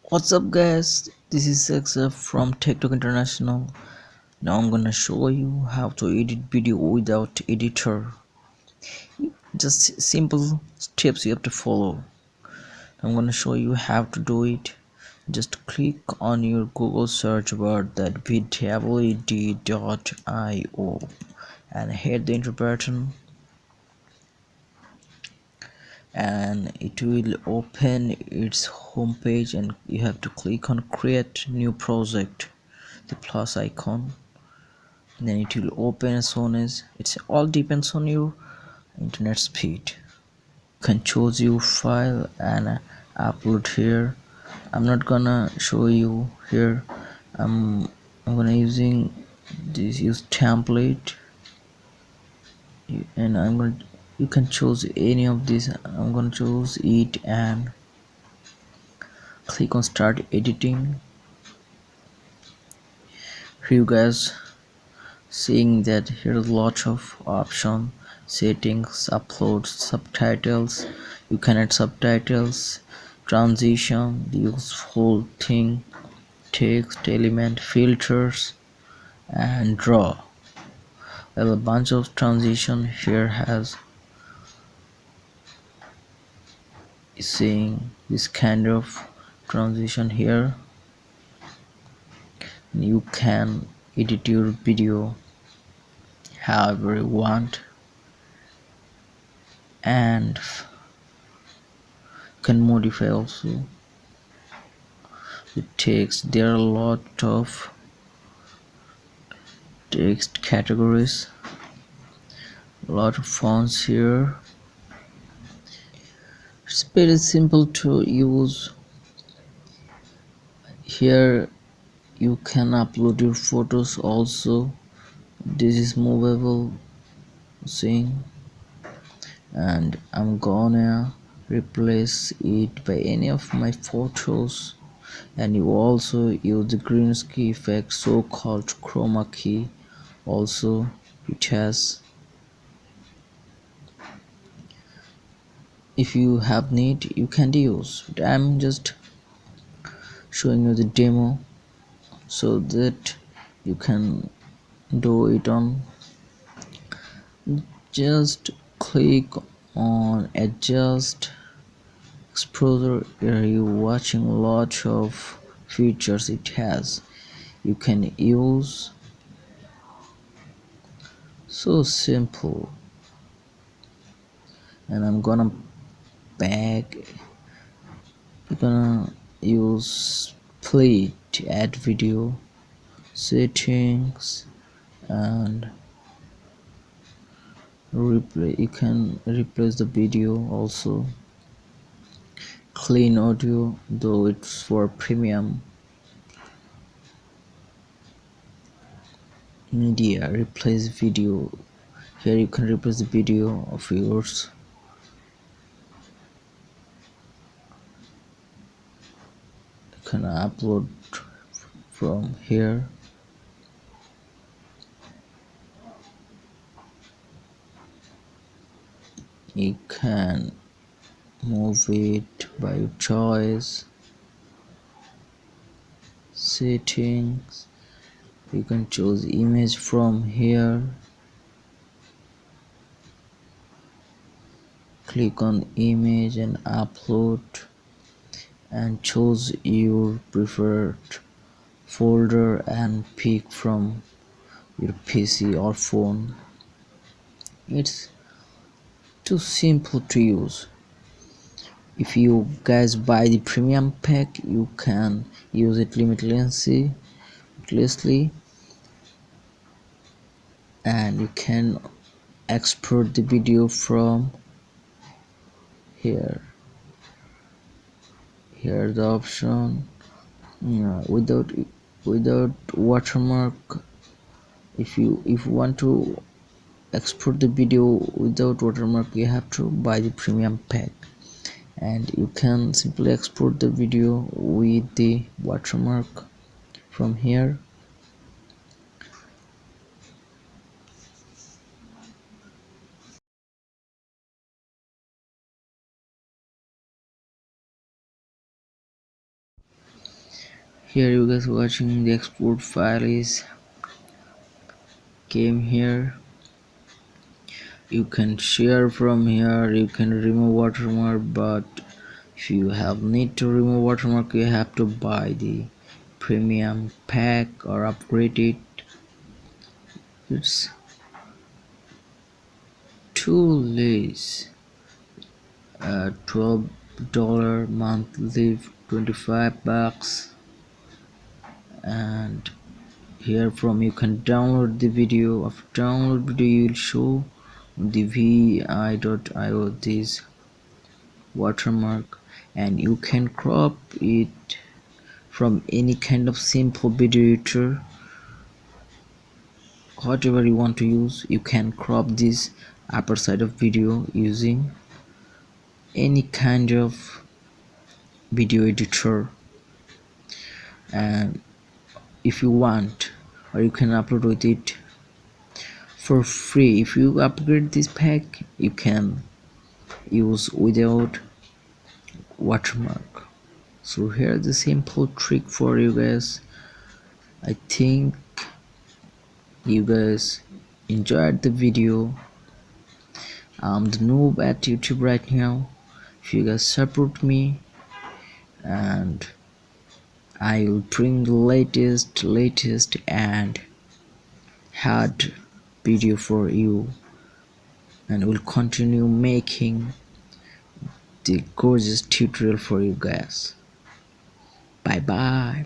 What's up, guys? This is Sexa from TikTok International. Now I'm gonna show you how to edit video without editor. Just simple steps you have to follow. I'm gonna show you how to do it. Just click on your Google search bar that apps.Io and hit the enter button, and it will open its home page, and you have to click on create new project, the plus icon. Then it will open as soon as it's all depends on your internet speed. You can choose your file and upload here. I'm not gonna show you here. I'm gonna using this use template, and you can choose any of these. I'm gonna choose it and click on start editing. Here you guys seeing that here's lots of option: settings, upload, subtitles. You can add subtitles, transition, the useful thing, text, element, filters, and draw. Well, a bunch of transition here has seeing this kind of transition here. You can edit your video however you want, and can modify also the text. There are a lot of text categories, a lot of fonts here. It's very simple to use. Here you can upload your photos also. This is movable thing, and I'm gonna replace it by any of my photos. And you also use the green screen effect, so called chroma key also. It has, if you have need you can use, but I'm just showing you the demo so that you can do it on. Just click on adjust exposure. Here you watching lots of features it has, you can use. So simple. And I'm gonna back, you're gonna use play to add video, settings, and replay. You can replace the video also. Clean audio, though it's for premium. Media, replace video. Here you can replace the video of yours. You can upload from here. You can move it by your choice. Settings, you can choose image from here. Click on image and upload, and choose your preferred folder and pick from your PC or phone. It's too simple to use. If you guys buy the premium pack, you can use it limitlessly, and you can export the video from here. Here the option, without watermark. If you want to export the video without watermark, you have to buy the premium pack, and you can simply export the video with the watermark from here. Here you guys watching the export file is came here. You can share from here, you can remove watermark, but if you have need to remove watermark you have to buy the premium pack or upgrade it. It's too less. $12 monthly, 25 bucks. And here from you can download the video. After download video you will show the vi.io this watermark, and you can crop it from any kind of simple video editor. Whatever you want to use, you can crop this upper side of video using any kind of video editor. And if you want, or you can upload with it for free. If you upgrade this pack you can use without watermark. So here's the simple trick for you guys. I think you guys enjoyed the video. I'm the noob at YouTube right now. If you guys support me, and I will bring the latest and hard video for you, and will continue making the gorgeous tutorial for you guys. Bye bye.